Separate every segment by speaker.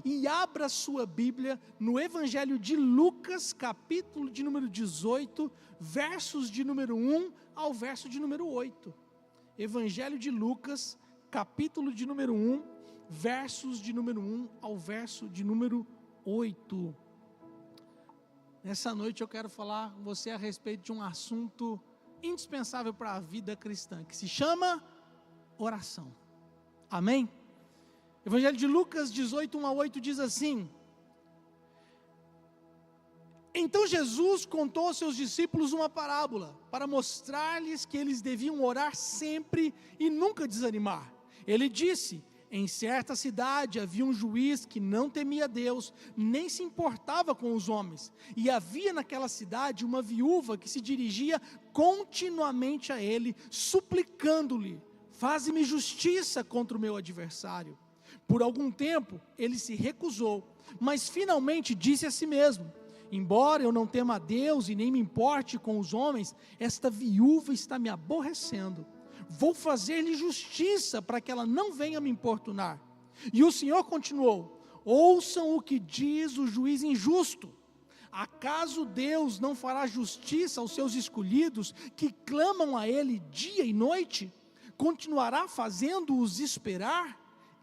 Speaker 1: e abra sua Bíblia no Evangelho de Lucas, capítulo de número 18, versos de número 1 ao verso de número 8. Evangelho de Lucas, capítulo de número 1, versos de número 1 ao verso de número 8. Nessa noite eu quero falar com você a respeito de um assunto indispensável para a vida cristã, que se chama oração. Amém? Evangelho de Lucas 18, 1 a 8 diz assim: Então Jesus contou aos seus discípulos uma parábola, para mostrar-lhes que eles deviam orar sempre e nunca desanimar. Ele disse: Em certa cidade havia um juiz que não temia Deus, nem se importava com os homens. E havia naquela cidade uma viúva que se dirigia continuamente a ele, suplicando-lhe: Faze-me justiça contra o meu adversário. Por algum tempo ele se recusou, mas finalmente disse a si mesmo: Embora eu não tema a Deus e nem me importe com os homens, esta viúva está me aborrecendo. Vou fazer-lhe justiça para que ela não venha me importunar. E o Senhor continuou: Ouçam o que diz o juiz injusto. Acaso Deus não fará justiça aos seus escolhidos, que clamam a Ele dia e noite? Continuará fazendo-os esperar?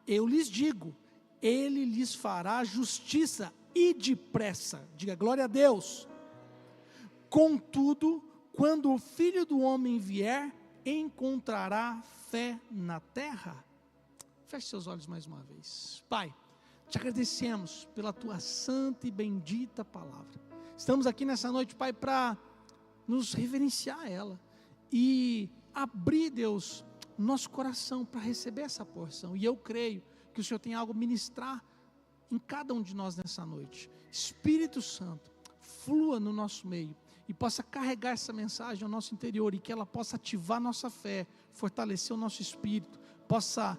Speaker 1: Eu lhes digo, Ele lhes fará justiça e depressa. Diga glória a Deus. Contudo, quando o Filho do Homem vier, encontrará fé na terra? Feche seus olhos mais uma vez. Pai, te agradecemos pela tua santa e bendita palavra. Estamos aqui nessa noite, Pai, para nos reverenciar a ela e abrir, Deus, nosso coração para receber essa porção. E eu creio que o Senhor tem algo a ministrar em cada um de nós nessa noite. Espírito Santo, flua no nosso meio e possa carregar essa mensagem ao nosso interior, e que ela possa ativar nossa fé, fortalecer o nosso espírito, possa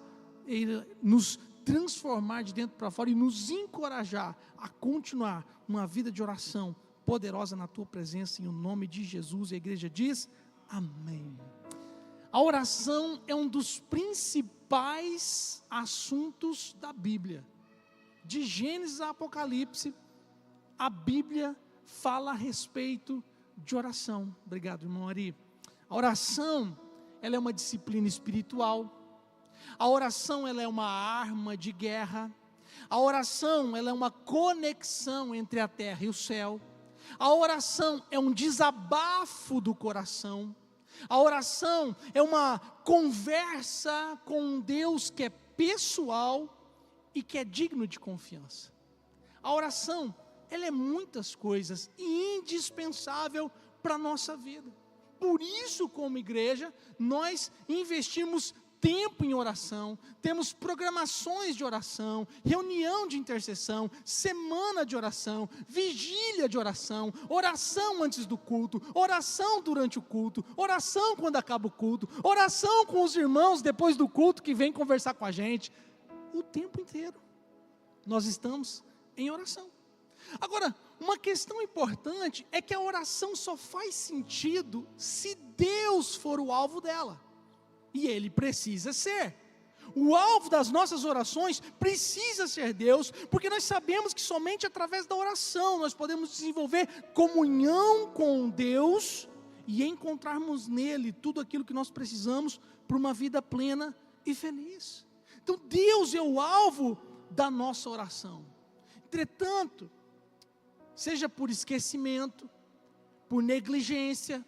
Speaker 1: nos transformar de dentro para fora e nos encorajar a continuar uma vida de oração poderosa na tua presença, em nome de Jesus. E a igreja diz amém. A oração é um dos principais assuntos da Bíblia. De Gênesis a Apocalipse, a Bíblia fala a respeito de oração. Obrigado, irmão Ari. A oração, ela é uma disciplina espiritual. A oração, ela é uma arma de guerra. A oração, ela é uma conexão entre a terra e o céu. A oração é um desabafo do coração. A oração é uma conversa com um Deus que é pessoal e que é digno de confiança. A oração, ela é muitas coisas e indispensável para a nossa vida. Por isso, como igreja, nós investimos tempo em oração, temos programações de oração, reunião de intercessão, semana de oração, vigília de oração, oração antes do culto, oração durante o culto, oração quando acaba o culto, oração com os irmãos depois do culto que vem conversar com a gente. O tempo inteiro nós estamos em oração. Agora, uma questão importante é que a oração só faz sentido se Deus for o alvo dela. E Ele precisa ser. O alvo das nossas orações precisa ser Deus, porque nós sabemos que somente através da oração nós podemos desenvolver comunhão com Deus e encontrarmos nele tudo aquilo que nós precisamos para uma vida plena e feliz. Então Deus é o alvo da nossa oração. Entretanto, seja por esquecimento, por negligência,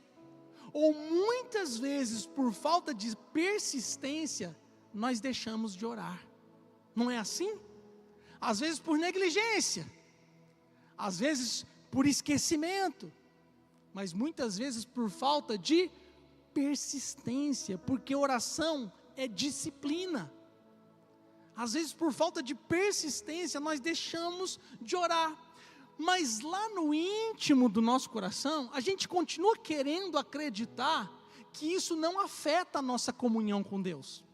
Speaker 1: ou muitas vezes por falta de persistência, nós deixamos de orar. Não é assim? Às vezes por negligência, às vezes por esquecimento, mas muitas vezes por falta de persistência, porque oração é disciplina. Às vezes por falta de persistência nós deixamos de orar. Mas lá no íntimo do nosso coração, a gente continua querendo acreditar que isso não afeta a nossa comunhão com Deus.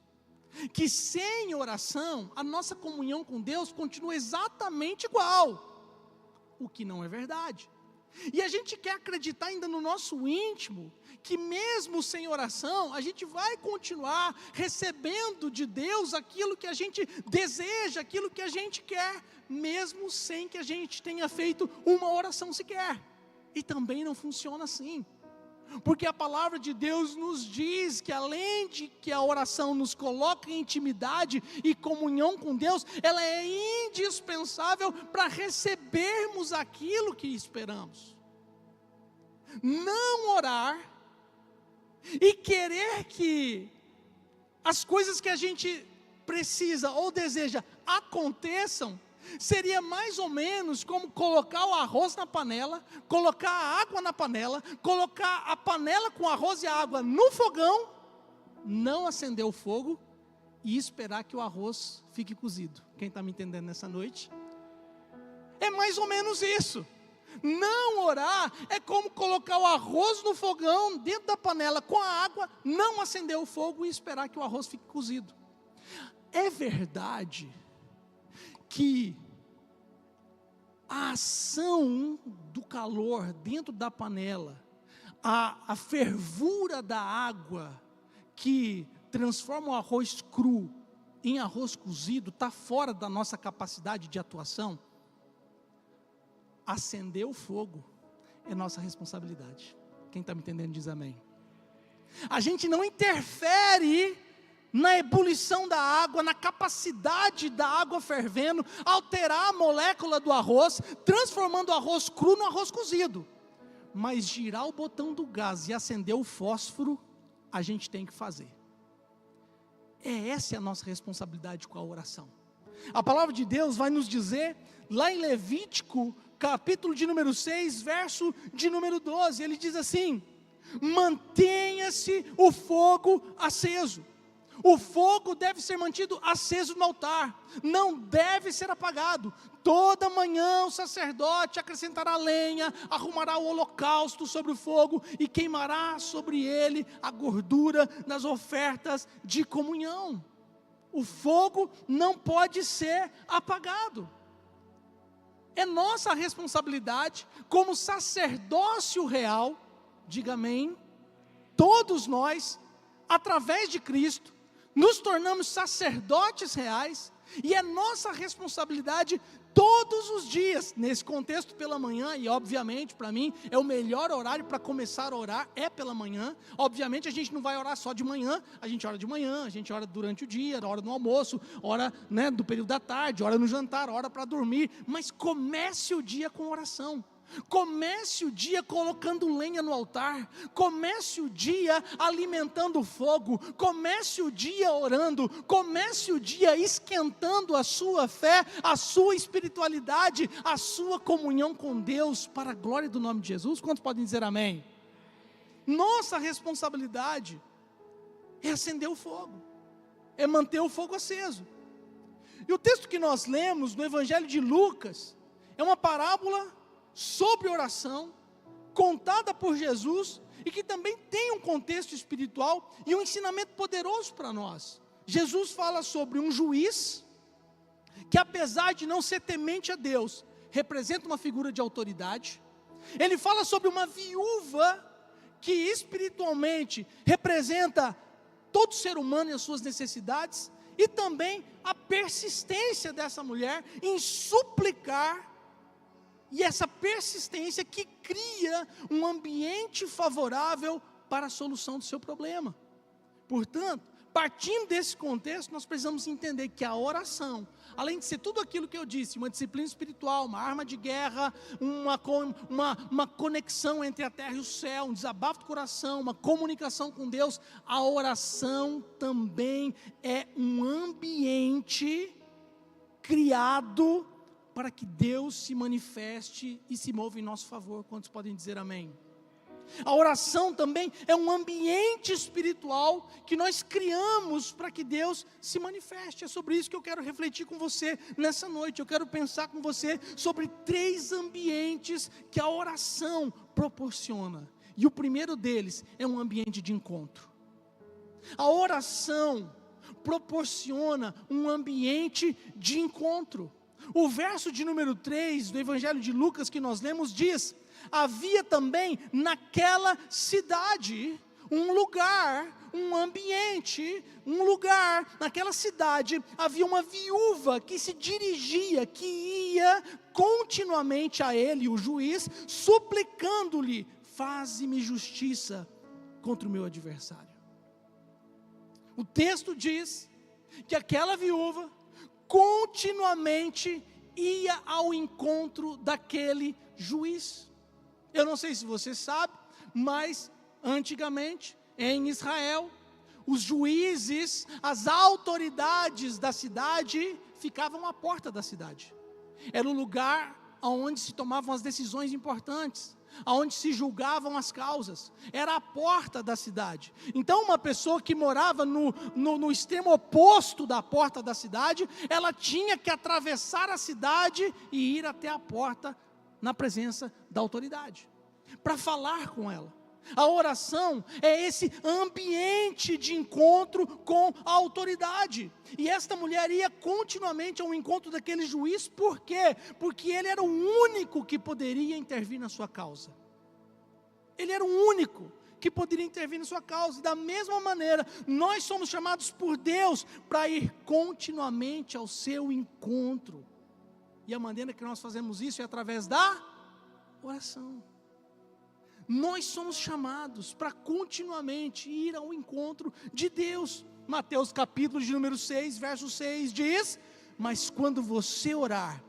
Speaker 1: Que sem oração, a nossa comunhão com Deus continua exatamente igual. O que não é verdade. E a gente quer acreditar ainda no nosso íntimo, que mesmo sem oração, a gente vai continuar recebendo de Deus aquilo que a gente deseja, aquilo que a gente quer, mesmo sem que a gente tenha feito uma oração sequer. E também não funciona assim. Porque a palavra de Deus nos diz que além de que a oração nos coloca em intimidade e comunhão com Deus, ela é indispensável para recebermos aquilo que esperamos. Não orar e querer que as coisas que a gente precisa ou deseja aconteçam, seria mais ou menos como colocar o arroz na panela, colocar a água na panela, colocar a panela com arroz e a água no fogão, não acender o fogo e esperar que o arroz fique cozido. Quem está me entendendo nessa noite? É mais ou menos isso. Não orar é como colocar o arroz no fogão, dentro da panela com a água, não acender o fogo e esperar que o arroz fique cozido. É verdade que a ação do calor dentro da panela, a fervura da água que transforma o arroz cru em arroz cozido, está fora da nossa capacidade de atuação. Acender o fogo é nossa responsabilidade. Quem está me entendendo diz amém. A gente não interfere na ebulição da água, na capacidade da água fervendo, alterar a molécula do arroz, transformando o arroz cru no arroz cozido. Mas girar o botão do gás e acender o fósforo, a gente tem que fazer. Essa é a nossa responsabilidade com a oração. A palavra de Deus vai nos dizer, lá em Levítico, capítulo de número 6, verso de número 12, ele diz assim: mantenha-se o fogo aceso. O fogo deve ser mantido aceso no altar, não deve ser apagado. Toda manhã o sacerdote acrescentará lenha, arrumará o holocausto sobre o fogo e queimará sobre ele a gordura das ofertas de comunhão. O fogo não pode ser apagado. É nossa responsabilidade, como sacerdócio real, diga amém, todos nós, através de Cristo, nos tornamos sacerdotes reais, e é nossa responsabilidade todos os dias, nesse contexto pela manhã, e obviamente para mim é o melhor horário para começar a orar, é pela manhã. Obviamente a gente não vai orar só de manhã, a gente ora de manhã, a gente ora durante o dia, ora no almoço, ora do período da tarde, ora no jantar, ora para dormir, mas comece o dia com oração. Comece o dia colocando lenha no altar, comece o dia alimentando o fogo, comece o dia orando, comece o dia esquentando a sua fé, a sua espiritualidade, a sua comunhão com Deus, para a glória do nome de Jesus. Quantos podem dizer amém? Nossa responsabilidade é acender o fogo, é manter o fogo aceso. E o texto que nós lemos no Evangelho de Lucas é uma parábola sobre oração, contada por Jesus, e que também tem um contexto espiritual e um ensinamento poderoso para nós. Jesus fala sobre um juiz, que apesar de não ser temente a Deus, representa uma figura de autoridade. Ele fala sobre uma viúva, que espiritualmente representa todo ser humano e as suas necessidades, e também a persistência dessa mulher em suplicar, e essa persistência que cria um ambiente favorável para a solução do seu problema. Portanto, partindo desse contexto, nós precisamos entender que a oração, além de ser tudo aquilo que eu disse, uma disciplina espiritual, uma arma de guerra, uma conexão entre a terra e o céu, um desabafo do coração, uma comunicação com Deus, a oração também é um ambiente criado para que Deus se manifeste e se mova em nosso favor. Quantos podem dizer amém? A oração também é um ambiente espiritual que nós criamos para que Deus se manifeste. É sobre isso que eu quero refletir com você nessa noite. Eu quero pensar com você sobre 3 ambientes que a oração proporciona. E o primeiro deles é um ambiente de encontro. A oração proporciona um ambiente de encontro. O verso de número 3 do Evangelho de Lucas que nós lemos diz: havia também naquela cidade um lugar, um ambiente, um lugar, naquela cidade havia uma viúva que se dirigia, que ia continuamente a ele, o juiz, suplicando-lhe: faze-me justiça contra o meu adversário. O texto diz que aquela viúva continuamente ia ao encontro daquele juiz. Eu não sei se você sabe, mas antigamente em Israel, os juízes, as autoridades da cidade ficavam à porta da cidade. Era o lugar onde se tomavam as decisões importantes, onde se julgavam as causas. Era a porta da cidade. Então uma pessoa que morava no extremo oposto da porta da cidade, ela tinha que atravessar a cidade e ir até a porta na presença da autoridade, para falar com ela. A oração é esse ambiente de encontro com a autoridade. E esta mulher ia continuamente ao encontro daquele juiz, por quê? Porque ele era o único que poderia intervir na sua causa. Ele era o único que poderia intervir na sua causa. E da mesma maneira, nós somos chamados por Deus para ir continuamente ao seu encontro. E a maneira que nós fazemos isso é através da oração. Nós somos chamados para continuamente ir ao encontro de Deus. Mateus capítulo de número 6, verso 6 diz: mas quando você orar,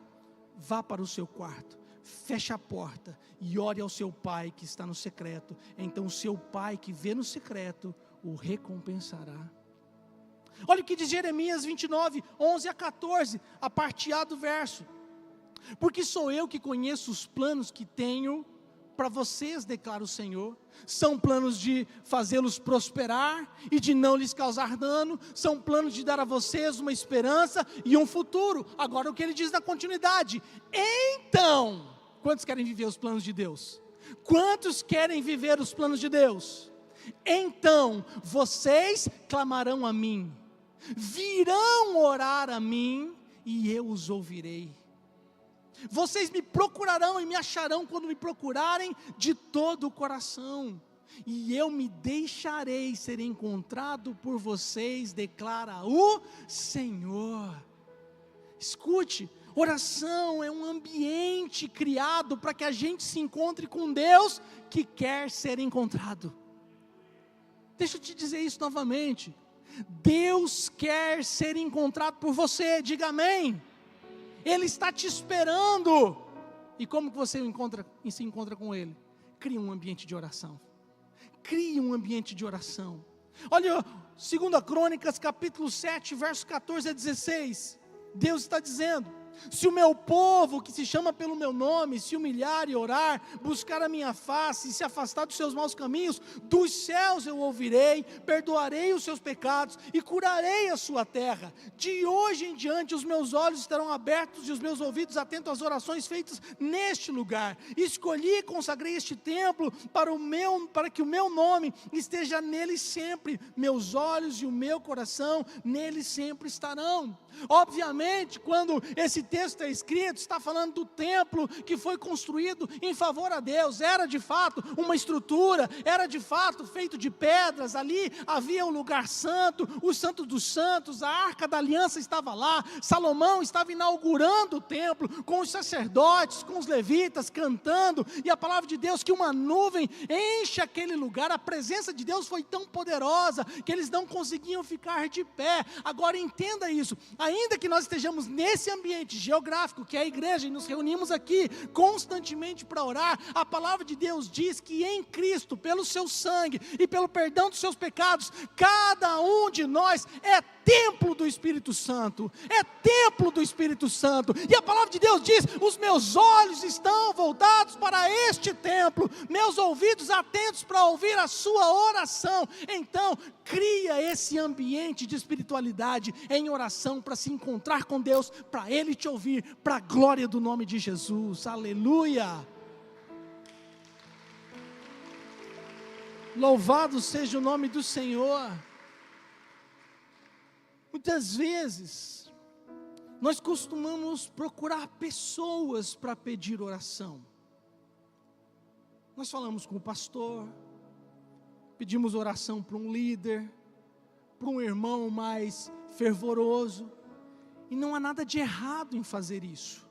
Speaker 1: vá para o seu quarto, feche a porta e ore ao seu pai que está no secreto. Então o seu pai que vê no secreto o recompensará. Olha o que diz Jeremias 29, 11 a 14, a parte A do verso: porque sou eu que conheço os planos que tenho para vocês, declara o Senhor, são planos de fazê-los prosperar e de não lhes causar dano, são planos de dar a vocês uma esperança e um futuro. Agora o que ele diz na continuidade: então, quantos querem viver os planos de Deus? Quantos querem viver os planos de Deus? Então, vocês clamarão a mim, virão orar a mim e eu os ouvirei. Vocês me procurarão e me acharão quando me procurarem de todo o coração, e eu me deixarei ser encontrado por vocês, declara o Senhor. Escute, oração é um ambiente criado para que a gente se encontre com Deus que quer ser encontrado. Deixa eu te dizer isso novamente: Deus quer ser encontrado por você, diga amém. Ele está te esperando. E como que você se encontra com Ele? Crie um ambiente de oração. Crie um ambiente de oração. Olha, 2 Crônicas capítulo 7, verso 14 a 16. Deus está dizendo: se o meu povo, que se chama pelo meu nome, se humilhar e orar, buscar a minha face e se afastar dos seus maus caminhos, dos céus eu ouvirei, perdoarei os seus pecados e curarei a sua terra. De hoje em diante os meus olhos estarão abertos e os meus ouvidos atentos às orações feitas neste lugar. Escolhi e consagrei este templo para que o meu nome esteja nele sempre. Meus olhos e o meu coração nele sempre estarão. Obviamente, quando esse texto é escrito, está falando do templo que foi construído em favor a Deus. Era de fato uma estrutura, era de fato feito de pedras. Ali havia o lugar santo, o santo dos santos, a arca da aliança estava lá. Salomão estava inaugurando o templo, com os sacerdotes, com os levitas, cantando, e a palavra de Deus que uma nuvem enche aquele lugar. A presença de Deus foi tão poderosa, que eles não conseguiam ficar de pé. Agora entenda isso: ainda que nós estejamos nesse ambiente geográfico que é a igreja, e nos reunimos aqui constantemente para orar, a palavra de Deus diz que em Cristo, pelo seu sangue e pelo perdão dos seus pecados, cada um de nós é templo do Espírito Santo, é templo do Espírito Santo. E a palavra de Deus diz: os meus olhos estão voltados para este templo, meus ouvidos atentos para ouvir a sua oração. Então cria esse ambiente de espiritualidade em oração, para se encontrar com Deus, para Ele te ouvir, para a glória do nome de Jesus. Aleluia! Louvado seja o nome do Senhor. Muitas vezes Nós costumamos procurar pessoas para pedir oração. Nós falamos com o pastor, pedimos oração para um líder, para um irmão mais fervoroso, e não há nada de errado em fazer isso.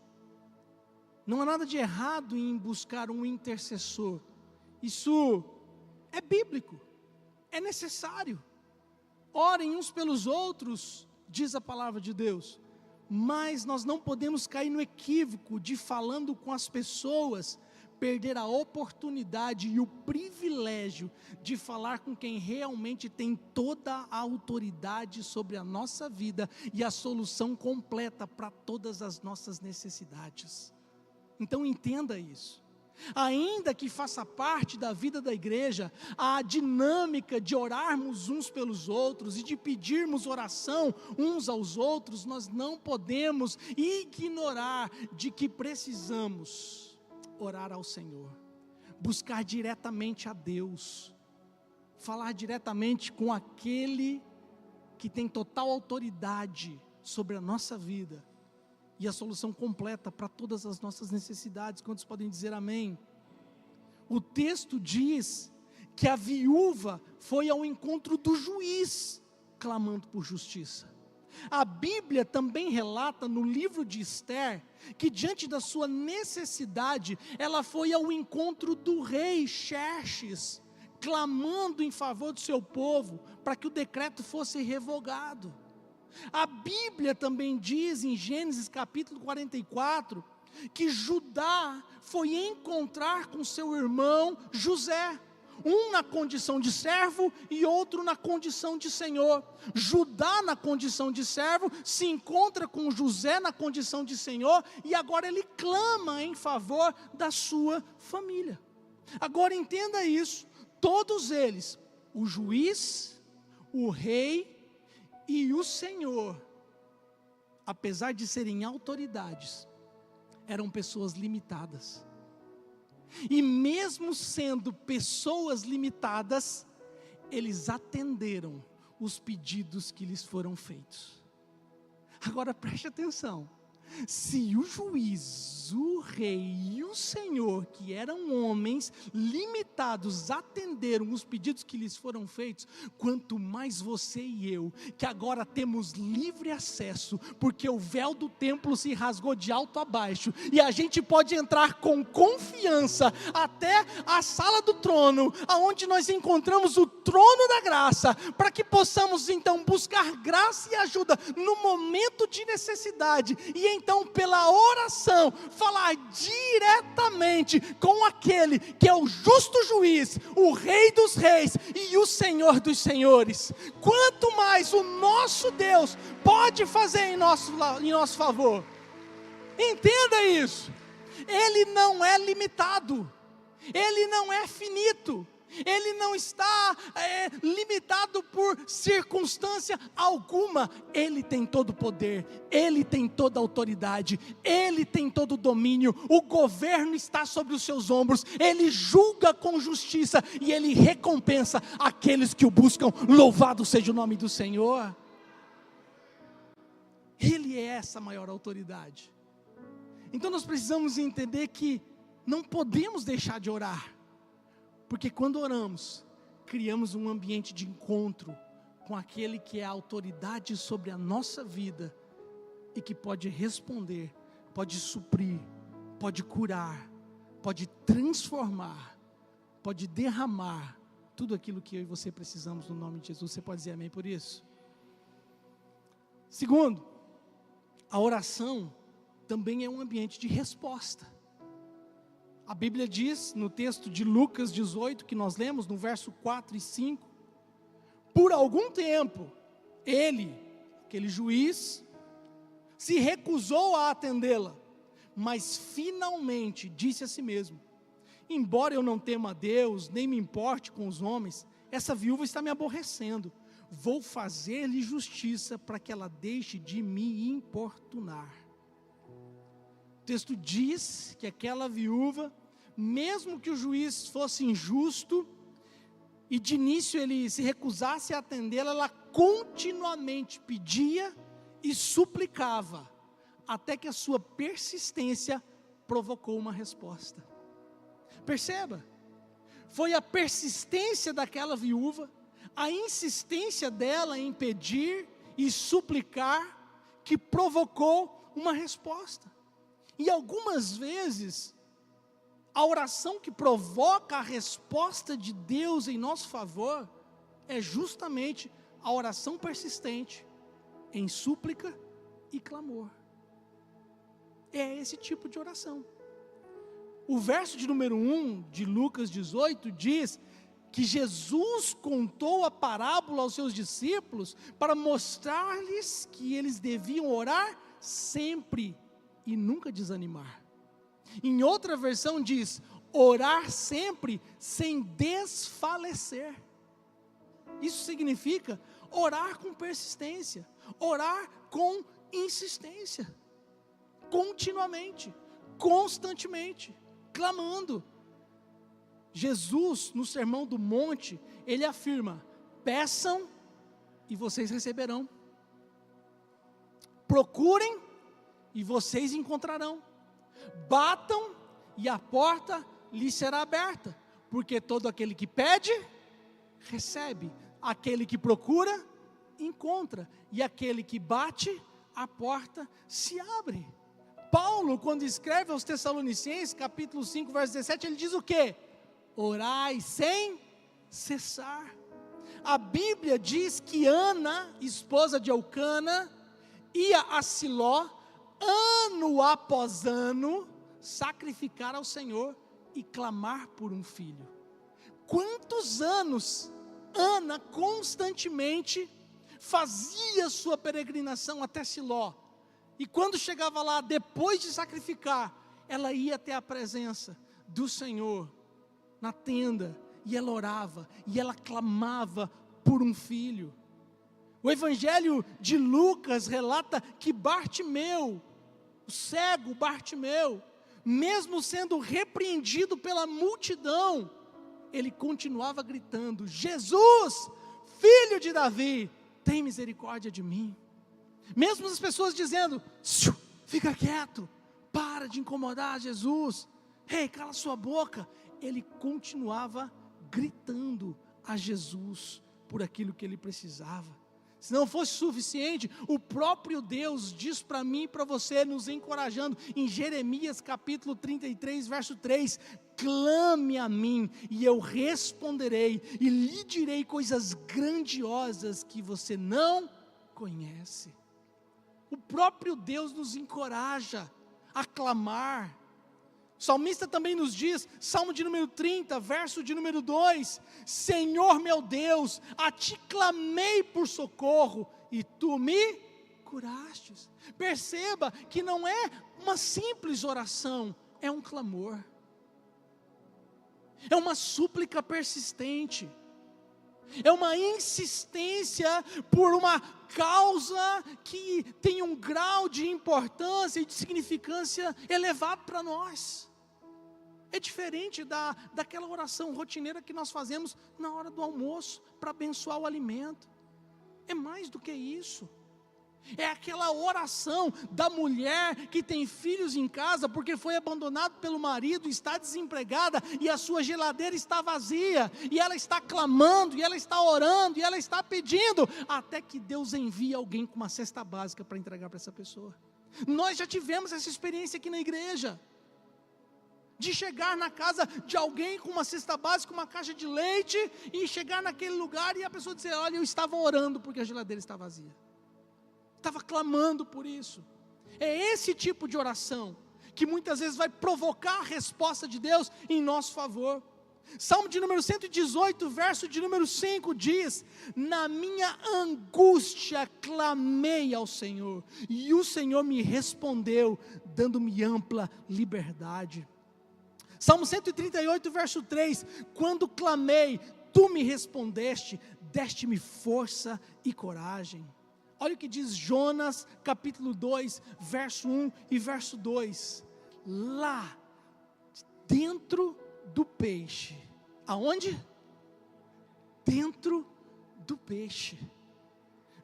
Speaker 1: Não há nada de errado em buscar um intercessor. Isso é bíblico, é necessário. Orem uns pelos outros, diz a palavra de Deus. Mas nós não podemos cair no equívoco de, falando com as pessoas, perder a oportunidade e o privilégio de falar com quem realmente tem toda a autoridade sobre a nossa vida e a solução completa para todas as nossas necessidades. Então entenda isso. Ainda que faça parte da vida da igreja, a dinâmica de orarmos uns pelos outros e de pedirmos oração uns aos outros, nós não podemos ignorar de que precisamos orar ao Senhor, buscar diretamente a Deus, falar diretamente com aquele que tem total autoridade sobre a nossa vida e a solução completa para todas as nossas necessidades. Quantos podem dizer amém? O texto diz que a viúva foi ao encontro do juiz, clamando por justiça. A Bíblia também relata no livro de Esther, que diante da sua necessidade, ela foi ao encontro do rei Xerxes, clamando em favor do seu povo, para que o decreto fosse revogado. A Bíblia também diz em Gênesis capítulo 44, que Judá foi encontrar com seu irmão José, um na condição de servo e outro na condição de senhor. Judá na condição de servo se encontra com José na condição de senhor, e agora ele clama em favor da sua família. Agora entenda isso, todos eles, o juiz, o rei e o Senhor, apesar de serem autoridades, eram pessoas limitadas. E mesmo sendo pessoas limitadas, eles atenderam os pedidos que lhes foram feitos. Agora preste atenção, se o juiz, o rei e o Senhor, que eram homens limitados, atenderam os pedidos que lhes foram feitos, quanto mais você e eu, que agora temos livre acesso, porque o véu do templo se rasgou de alto a baixo, e a gente pode entrar com confiança até a sala do trono, aonde nós encontramos o trono da graça, para que possamos então buscar graça e ajuda no momento de necessidade, e então pela oração, falar diretamente com aquele que é o justo juiz, o rei dos reis e o Senhor dos senhores. Quanto mais o nosso Deus pode fazer em nosso favor. Entenda isso, Ele não é limitado, Ele não é finito, Ele não está limitado por circunstância alguma. Ele tem todo o poder, Ele tem toda a autoridade, Ele tem todo o domínio, o governo está sobre os seus ombros, Ele julga com justiça e Ele recompensa aqueles que o buscam. Louvado seja o nome do Senhor. Ele é essa maior autoridade. Então nós precisamos entender que não podemos deixar de orar, porque quando oramos, criamos um ambiente de encontro com aquele que é a autoridade sobre a nossa vida e que pode responder, pode suprir, pode curar, pode transformar, pode derramar tudo aquilo que eu e você precisamos no nome de Jesus. Você pode dizer amém por isso? Segundo, a oração também é um ambiente de resposta. A Bíblia diz no texto de Lucas 18, que nós lemos no verso 4 e 5, por algum tempo, ele, aquele juiz, se recusou a atendê-la, mas finalmente disse a si mesmo: embora eu não tema a Deus, nem me importe com os homens, essa viúva está me aborrecendo, vou fazer-lhe justiça para que ela deixe de me importunar. O texto diz que aquela viúva, mesmo que o juiz fosse injusto, e de início ele se recusasse a atendê-la, ela continuamente pedia e suplicava até que a sua persistência provocou uma resposta. Perceba, foi a persistência daquela viúva, a insistência dela em pedir e suplicar, que provocou uma resposta. E algumas vezes, a oração que provoca a resposta de Deus em nosso favor, é justamente a oração persistente, em súplica e clamor. É esse tipo de oração. O verso de número 1 de Lucas 18 diz que Jesus contou a parábola aos seus discípulos para mostrar-lhes que eles deviam orar sempre e nunca desanimar. Em outra versão diz, orar sempre sem desfalecer. Isso significa orar com persistência, orar com insistência, continuamente, constantemente, clamando. Jesus, no Sermão do Monte, ele afirma, peçam e vocês receberão, procurem e vocês encontrarão, batam e a porta lhes será aberta, porque todo aquele que pede, recebe, aquele que procura, encontra, e aquele que bate, a porta se abre. Paulo, quando escreve aos Tessalonicenses, capítulo 5, verso 17, ele diz o quê? Orai sem cessar. A Bíblia diz que Ana, esposa de Eucana, ia a Siló, ano após ano, sacrificar ao Senhor e clamar por um filho. Quantos anos Ana constantemente fazia sua peregrinação até Siló, e quando chegava lá, depois de sacrificar, ela ia até a presença do Senhor, na tenda, e ela orava, e ela clamava por um filho. O Evangelho de Lucas relata que Bartimeu, o cego Bartimeu, mesmo sendo repreendido pela multidão, ele continuava gritando, Jesus, filho de Davi, tem misericórdia de mim. Mesmo as pessoas dizendo, fica quieto, para de incomodar Jesus, ei, cala sua boca, ele continuava gritando a Jesus por aquilo que ele precisava. Se não fosse suficiente, o próprio Deus diz para mim e para você, nos encorajando, em Jeremias capítulo 33, verso 3, clame a mim e eu responderei e lhe direi coisas grandiosas que você não conhece. O próprio Deus nos encoraja a clamar. O salmista também nos diz, Salmo de número 30, verso de número 2, Senhor meu Deus, a ti clamei por socorro, e tu me curastes. Perceba que não é uma simples oração, é um clamor, é uma súplica persistente, é uma insistência por uma causa que tem um grau de importância e de significância elevado para nós. É diferente daquela oração rotineira que nós fazemos na hora do almoço, para abençoar o alimento. É mais do que isso. É aquela oração da mulher que tem filhos em casa porque foi abandonado pelo marido, está desempregada e a sua geladeira está vazia, e ela está clamando, e ela está orando, e ela está pedindo, até que Deus envie alguém com uma cesta básica para entregar para essa pessoa. Nós já tivemos essa experiência aqui na igreja, de chegar na casa de alguém com uma cesta básica, uma caixa de leite, e chegar naquele lugar e a pessoa dizer, olha, eu estava orando porque a geladeira está vazia. Estava clamando por isso. É esse tipo de oração que muitas vezes vai provocar a resposta de Deus em nosso favor. Salmo de número 118, verso de número 5 diz, na minha angústia clamei ao Senhor, e o Senhor me respondeu, dando-me ampla liberdade. Salmo 138, verso 3, quando clamei, tu me respondeste, deste-me força e coragem. Olha o que diz Jonas, capítulo 2, verso 1 e verso 2. Lá, dentro do peixe. Aonde? Dentro do peixe.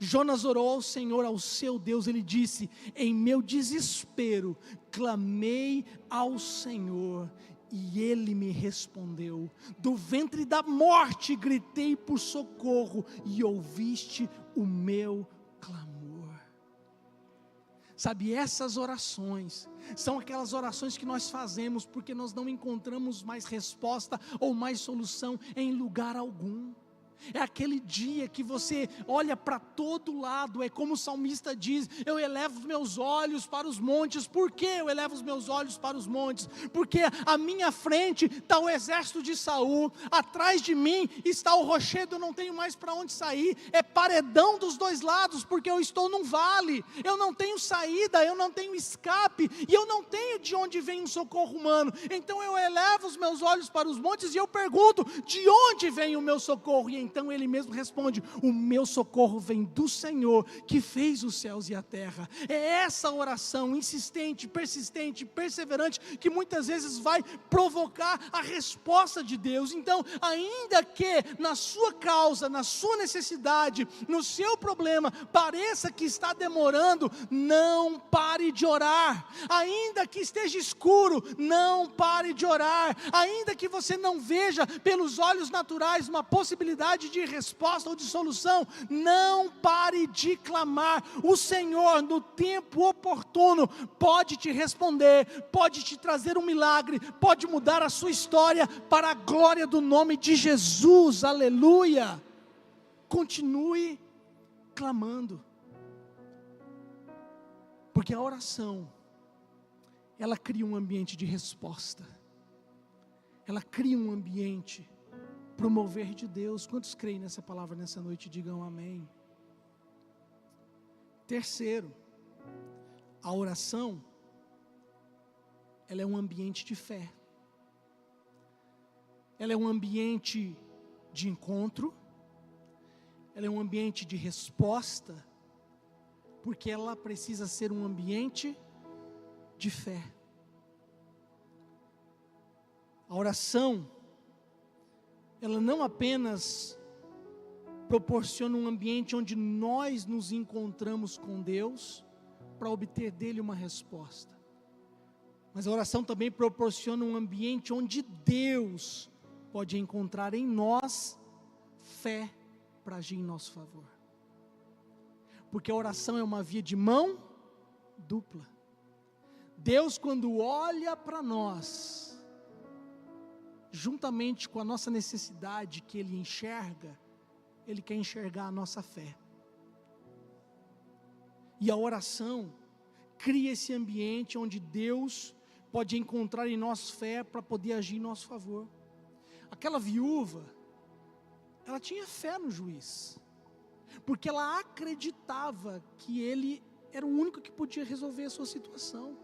Speaker 1: Jonas orou ao Senhor, ao seu Deus. Ele disse: em meu desespero clamei ao Senhor e Ele me respondeu. Do ventre da morte gritei por socorro e ouviste o meu clamor. Sabe, essas orações são aquelas orações que nós fazemos porque nós não encontramos mais resposta ou mais solução em lugar algum. É aquele dia que você olha para todo lado, é como o salmista diz: eu elevo os meus olhos para os montes. Por que eu elevo os meus olhos para os montes? Porque à minha frente está o exército de Saul, atrás de mim está o rochedo, eu não tenho mais para onde sair, é paredão dos dois lados, porque eu estou num vale, eu não tenho saída, eu não tenho escape, e eu não tenho de onde vem um socorro humano. Então eu elevo os meus olhos para os montes e eu pergunto: de onde vem o meu socorro? E então ele mesmo responde: o meu socorro vem do Senhor, que fez os céus e a terra. É essa oração insistente, persistente, perseverante, que muitas vezes vai provocar a resposta de Deus. Então, ainda que na sua causa, na sua necessidade, no seu problema, pareça que está demorando, não pare de orar. Ainda que esteja escuro, não pare de orar. Ainda que você não veja pelos olhos naturais uma possibilidade de resposta ou de solução, não pare de clamar. O Senhor, no tempo oportuno, pode te responder, pode te trazer um milagre, pode mudar a sua história para a glória do nome de Jesus. Aleluia! Continue clamando, porque a oração, ela cria um ambiente de resposta, ela cria um ambiente para o mover de Deus. Quantos creem nessa palavra nessa noite? Digam amém. Terceiro, a oração, ela é um ambiente de fé, ela é um ambiente de encontro, ela é um ambiente de resposta, porque ela precisa ser um ambiente de fé. A oração, ela não apenas proporciona um ambiente onde nós nos encontramos com Deus para obter dele uma resposta, mas a oração também proporciona um ambiente onde Deus pode encontrar em nós fé para agir em nosso favor, porque a oração é uma via de mão dupla. Deus, quando olha para nós, juntamente com a nossa necessidade que Ele enxerga, Ele quer enxergar a nossa fé. E a oração cria esse ambiente onde Deus pode encontrar em nós fé para poder agir em nosso favor. Aquela viúva, ela tinha fé no juiz, porque ela acreditava que ele era o único que podia resolver a sua situação.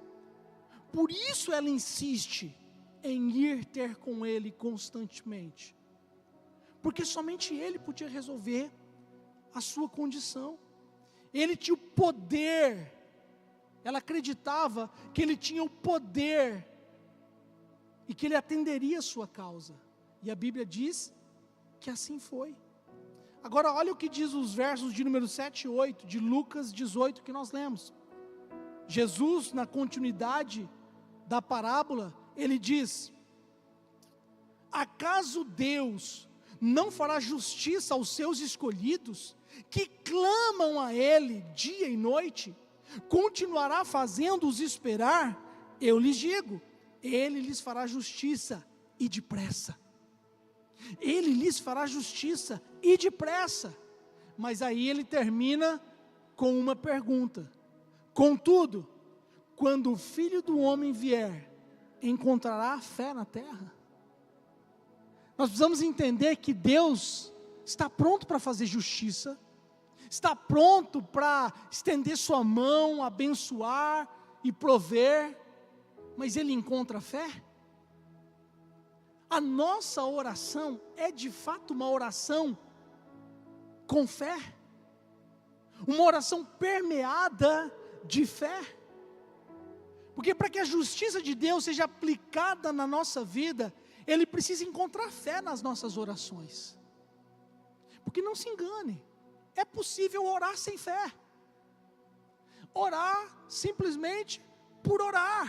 Speaker 1: Por isso ela insiste em ir ter com ele constantemente, porque somente ele podia resolver a sua condição. Ele tinha o poder, ela acreditava que ele tinha o poder e que ele atenderia a sua causa, e a Bíblia diz que assim foi. Agora olha o que diz os versos de número 7 e 8 de Lucas 18 que nós lemos. Jesus, na continuidade da parábola, ele diz: acaso Deus não fará justiça aos seus escolhidos, que clamam a Ele dia e noite? Continuará fazendo-os esperar? Eu lhes digo, Ele lhes fará justiça e depressa. Ele lhes fará justiça e depressa. Mas aí ele termina com uma pergunta: contudo, quando o Filho do Homem vier, encontrará fé na terra? Nós precisamos entender que Deus está pronto para fazer justiça, está pronto para estender sua mão, abençoar e prover, mas Ele encontra fé? A nossa oração é de fato uma oração com fé, uma oração permeada de fé, porque para que a justiça de Deus seja aplicada na nossa vida, Ele precisa encontrar fé nas nossas orações. Porque não se engane, é possível orar sem fé. Orar simplesmente por orar.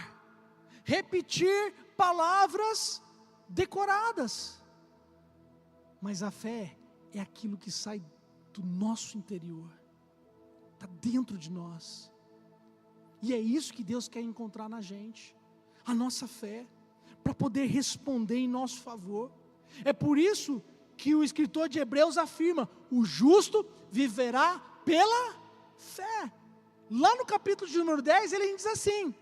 Speaker 1: Repetir palavras decoradas. Mas a fé é aquilo que sai do nosso interior. Está dentro de nós. E é isso que Deus quer encontrar na gente. A nossa fé. Para poder responder em nosso favor. É por isso que o escritor de Hebreus afirma: o justo viverá pela fé. Lá no capítulo de número 10, ele diz assim: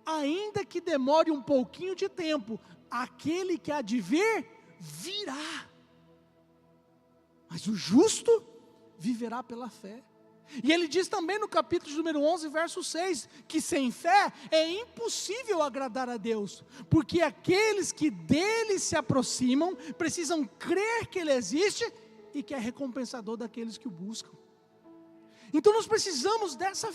Speaker 1: ainda que demore um pouquinho de tempo, aquele que há de vir, virá. Mas o justo viverá pela fé. E ele diz também no capítulo de número 11, verso 6, que sem fé é impossível agradar a Deus, porque aqueles que dele se aproximam, precisam crer que ele existe, e que é recompensador daqueles que o buscam. Então nós precisamos dessa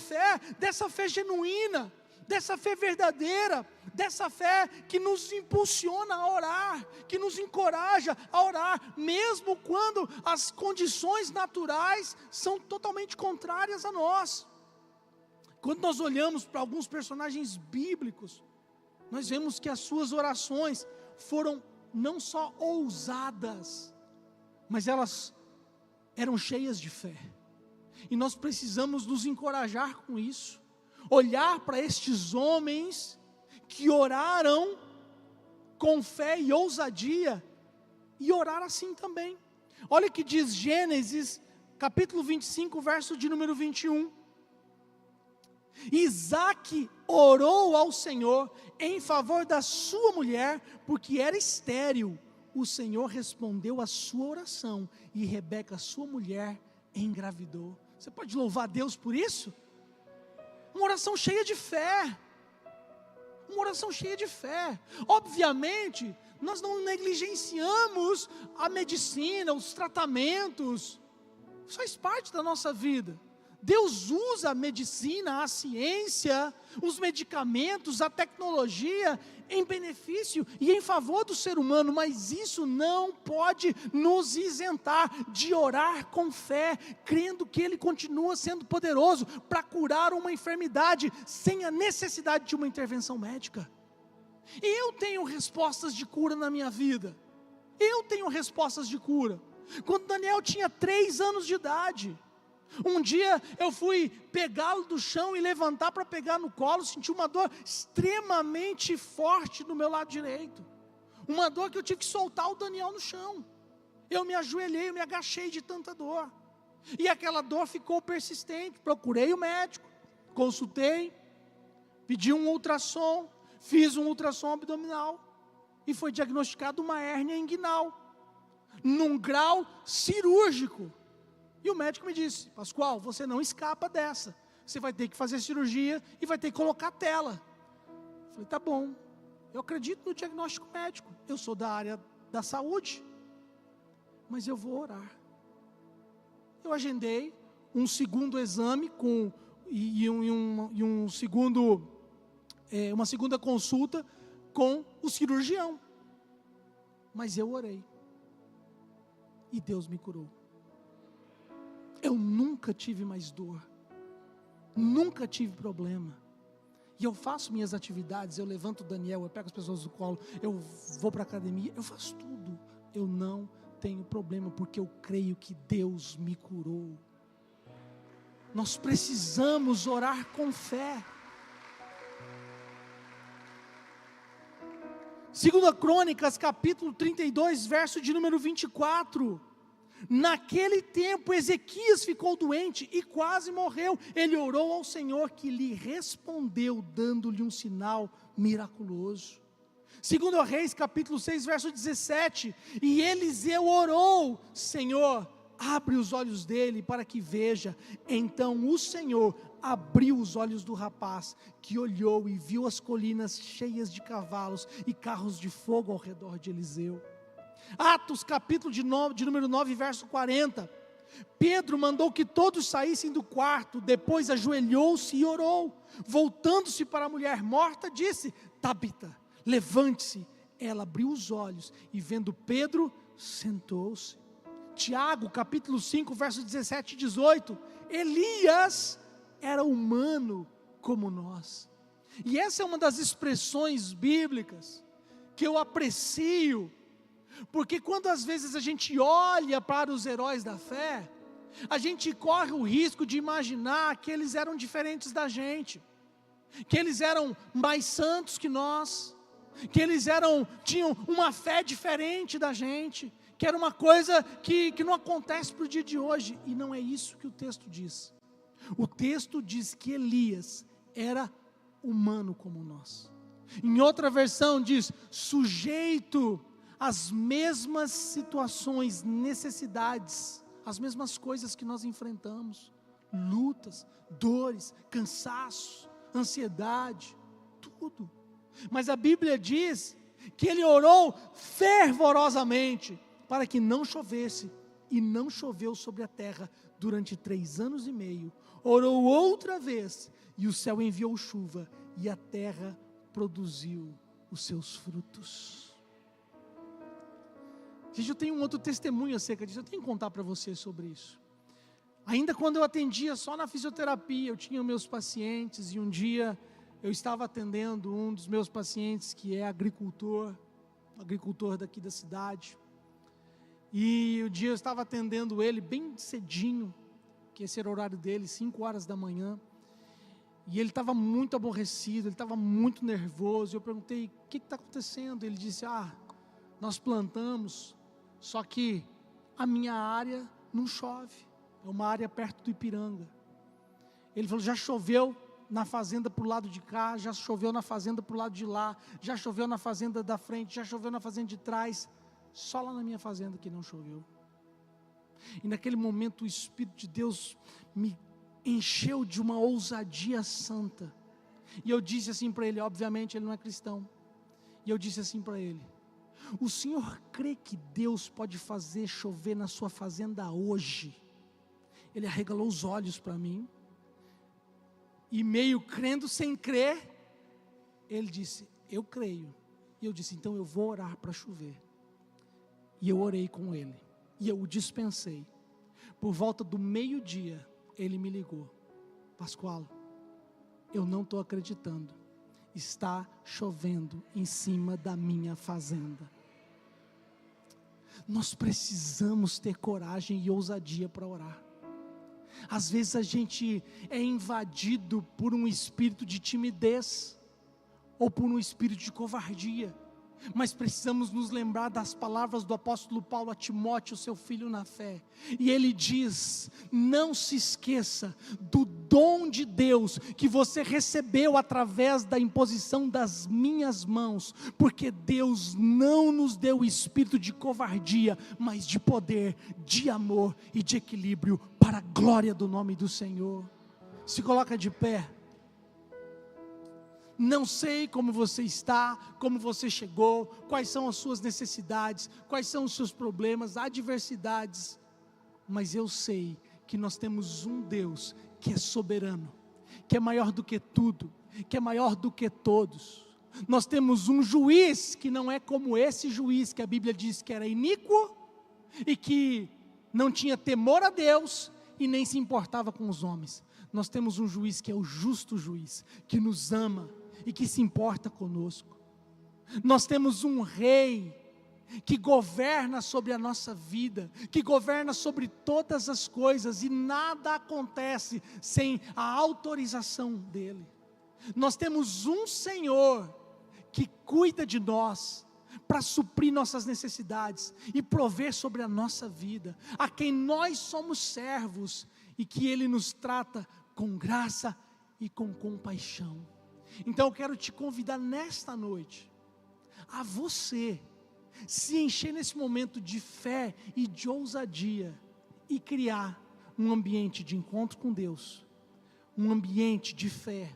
Speaker 1: fé genuína, dessa fé verdadeira, dessa fé que nos impulsiona a orar, que nos encoraja a orar, mesmo quando as condições naturais são totalmente contrárias a nós. Quando nós olhamos para alguns personagens bíblicos, nós vemos que as suas orações foram não só ousadas, mas elas eram cheias de fé. E nós precisamos nos encorajar com isso. Olhar para estes homens que oraram com fé e ousadia, e orar assim também. Olha o que diz Gênesis, capítulo 25, verso de número 21. Isaque orou ao Senhor em favor da sua mulher, porque era estéril. O Senhor respondeu a sua oração, e Rebeca, sua mulher, engravidou. Você pode louvar a Deus por isso? Uma oração cheia de fé. Uma oração cheia de fé. Obviamente, nós não negligenciamos a medicina, os tratamentos. Isso faz parte da nossa vida. Deus usa a medicina, a ciência, os medicamentos, a tecnologia em benefício e em favor do ser humano, mas isso não pode nos isentar de orar com fé, crendo que Ele continua sendo poderoso para curar uma enfermidade sem a necessidade de uma intervenção médica. Eu tenho respostas de cura na minha vida. Eu tenho respostas de cura. Quando Daniel tinha 3 anos de idade, um dia eu fui pegá-lo do chão e levantar para pegar no colo, senti uma dor extremamente forte no meu lado direito, uma dor que eu tive que soltar o Daniel no chão. Eu me ajoelhei, eu me agachei de tanta dor, e aquela dor ficou persistente. Procurei o médico, consultei, pedi um ultrassom, fiz um ultrassom abdominal, e foi diagnosticado uma hérnia inguinal, num grau cirúrgico. E o médico me disse: Pascoal, você não escapa dessa, você vai ter que fazer cirurgia e vai ter que colocar tela. Eu falei: tá bom, eu acredito no diagnóstico médico, eu sou da área da saúde, mas eu vou orar. Eu agendei um segundo exame uma segunda consulta com o cirurgião, mas eu orei, e Deus me curou. Eu nunca tive mais dor, nunca tive problema, e eu faço minhas atividades, eu levanto o Daniel, eu pego as pessoas do colo, eu vou para a academia, eu faço tudo, eu não tenho problema, porque eu creio que Deus me curou. Nós precisamos orar com fé. 2 Crônicas, capítulo 32, verso de número 24, naquele tempo Ezequias ficou doente e quase morreu. Ele orou ao Senhor, que lhe respondeu, dando-lhe um sinal miraculoso. 2 Reis, capítulo 6, verso 17, e Eliseu orou: Senhor, abre os olhos dele para que veja. Então o Senhor abriu os olhos do rapaz, que olhou e viu as colinas cheias de cavalos e carros de fogo ao redor de Eliseu. Atos, capítulo de número 9, verso 40, Pedro mandou que todos saíssem do quarto, depois ajoelhou-se e orou. Voltando-se para a mulher morta, disse: Tabita, levante-se. Ela abriu os olhos e, vendo Pedro, sentou-se. Tiago, capítulo 5, versos 17 e 18, Elias era humano como nós. E essa é uma das expressões bíblicas que eu aprecio, porque quando às vezes a gente olha para os heróis da fé, a gente corre o risco de imaginar que eles eram diferentes da gente, que eles eram mais santos que nós, que eles tinham uma fé diferente da gente, que era uma coisa que não acontece para o dia de hoje, e não é isso que o texto diz. O texto diz que Elias era humano como nós. Em outra versão diz, sujeito às mesmas situações, necessidades, as mesmas coisas que nós enfrentamos, lutas, dores, cansaço, ansiedade, tudo. Mas a Bíblia diz que ele orou fervorosamente para que não chovesse, e não choveu sobre a terra durante 3 anos e meio. Orou outra vez, e o céu enviou chuva, e a terra produziu os seus frutos. Gente, eu tenho um outro testemunho acerca disso, eu tenho que contar para vocês sobre isso. Ainda quando eu atendia só na fisioterapia, eu tinha meus pacientes, e um dia eu estava atendendo um dos meus pacientes que é agricultor daqui da cidade, e o dia eu estava atendendo ele bem cedinho, que esse era o horário dele, 5 horas da manhã, e ele estava muito aborrecido, ele estava muito nervoso. Eu perguntei, o que está acontecendo? Ele disse, nós plantamos, só que a minha área não chove, é uma área perto do Ipiranga. Ele falou, já choveu na fazenda para o lado de cá, já choveu na fazenda para o lado de lá, já choveu na fazenda da frente, já choveu na fazenda de trás, só lá na minha fazenda que não choveu. E naquele momento o Espírito de Deus me encheu de uma ousadia santa, e eu disse assim para ele, obviamente ele não é cristão, e eu disse assim para ele, o senhor crê que Deus pode fazer chover na sua fazenda hoje? Ele arregalou os olhos para mim, e meio crendo sem crer, ele disse, eu creio. E eu disse, então eu vou orar para chover. E eu orei com ele, e eu o dispensei. Por volta do meio-dia, ele me ligou, Pascoal, eu não estou acreditando, está chovendo em cima da minha fazenda. Nós precisamos ter coragem e ousadia para orar. Às vezes a gente é invadido por um espírito de timidez, ou por um espírito de covardia, mas precisamos nos lembrar das palavras do apóstolo Paulo a Timóteo, seu filho na fé, e ele diz, não se esqueça do dom de Deus, que você recebeu através da imposição das minhas mãos, porque Deus não nos deu o espírito de covardia, mas de poder, de amor e de equilíbrio, para a glória do nome do Senhor. Se coloca de pé. Não sei como você está, como você chegou, quais são as suas necessidades, quais são os seus problemas, adversidades, mas eu sei que nós temos um Deus que é soberano, que é maior do que tudo, que é maior do que todos. Nós temos um juiz que não é como esse juiz que a Bíblia diz que era iníquo e que não tinha temor a Deus e nem se importava com os homens. Nós temos um juiz que é o justo juiz, que nos ama e que se importa conosco. Nós temos um rei que governa sobre a nossa vida, que governa sobre todas as coisas, e nada acontece sem a autorização dele. Nós temos um Senhor que cuida de nós, para suprir nossas necessidades e prover sobre a nossa vida, a quem nós somos servos, e que ele nos trata com graça e com compaixão. Então eu quero te convidar nesta noite, a você se encher nesse momento de fé e de ousadia, e criar um ambiente de encontro com Deus, um ambiente de fé,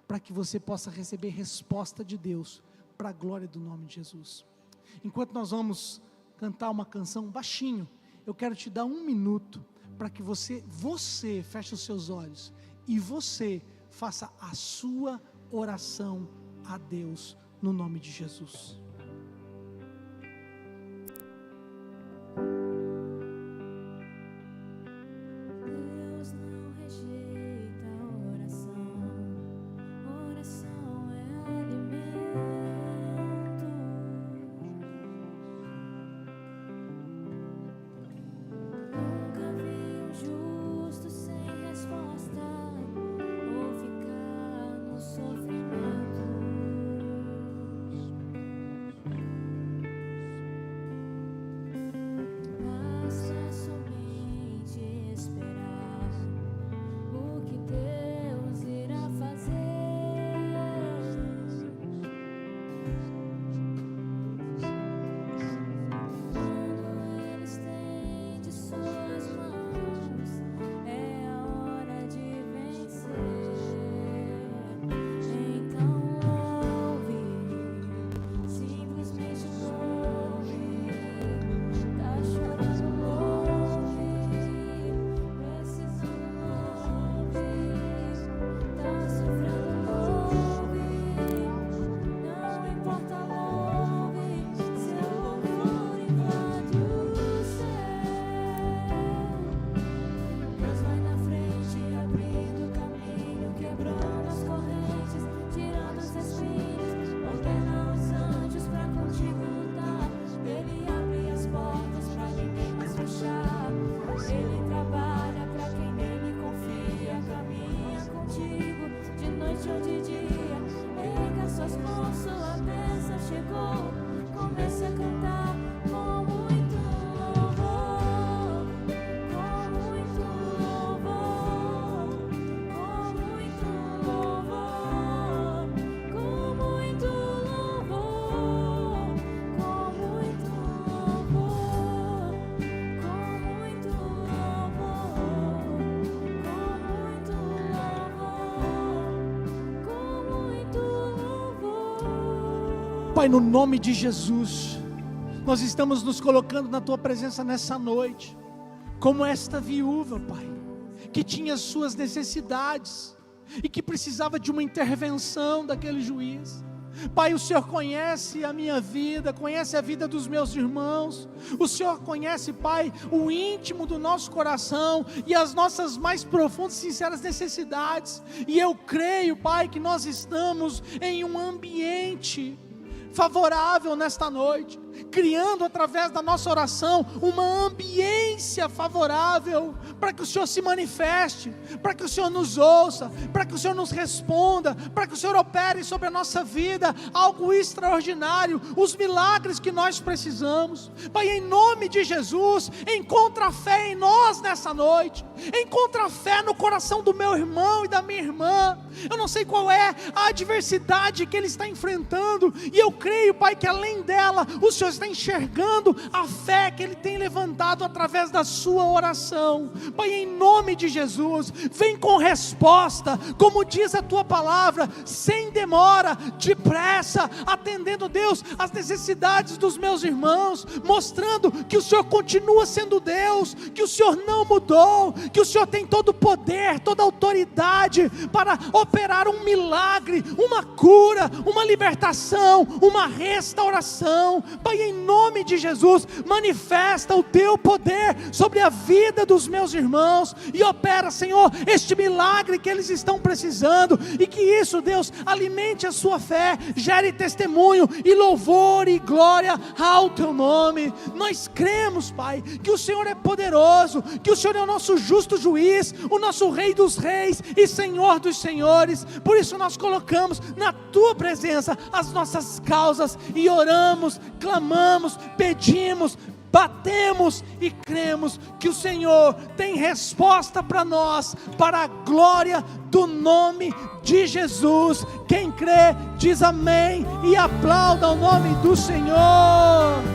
Speaker 1: para que você possa receber resposta de Deus, para a glória do nome de Jesus. Enquanto nós vamos cantar uma canção baixinho, eu quero te dar 1 minuto, para que você feche os seus olhos, e você faça a sua oração a Deus, no nome de Jesus. Pai, no nome de Jesus, nós estamos nos colocando na Tua presença nessa noite, como esta viúva, Pai, que tinha suas necessidades e que precisava de uma intervenção daquele juiz. Pai, o Senhor conhece a minha vida, conhece a vida dos meus irmãos, o Senhor conhece, Pai, o íntimo do nosso coração e as nossas mais profundas e sinceras necessidades, e eu creio, Pai, que nós estamos em um ambiente favorável nesta noite, criando através da nossa oração uma ambiência favorável para que o Senhor se manifeste, para que o Senhor nos ouça, para que o Senhor nos responda, para que o Senhor opere sobre a nossa vida algo extraordinário, os milagres que nós precisamos. Pai, em nome de Jesus, encontra fé em nós nessa noite, encontra fé no coração do meu irmão e da minha irmã. Eu não sei qual é a adversidade que ele está enfrentando, e eu creio, Pai, que além dela, o Senhor está enxergando a fé que ele tem levantado através da sua oração. Pai, em nome de Jesus, vem com resposta, como diz a tua palavra, sem demora, depressa, atendendo, Deus, as necessidades dos meus irmãos, mostrando que o Senhor continua sendo Deus, que o Senhor não mudou, que o Senhor tem todo o poder, toda a autoridade para operar um milagre, uma cura, uma libertação, uma restauração. Pai, em nome de Jesus, manifesta o teu poder sobre a vida dos meus irmãos e opera, Senhor, este milagre que eles estão precisando, e que isso, Deus, alimente a sua fé, gere testemunho e louvor e glória ao teu nome. Nós cremos, Pai, que o Senhor é poderoso, que o Senhor é o nosso justo juiz, o nosso Rei dos reis e Senhor dos senhores. Por isso nós colocamos na tua presença as nossas causas e oramos, clamamos, pedimos, batemos e cremos que o Senhor tem resposta para nós, para a glória do nome de Jesus. Quem crê diz amém e aplauda o nome do Senhor.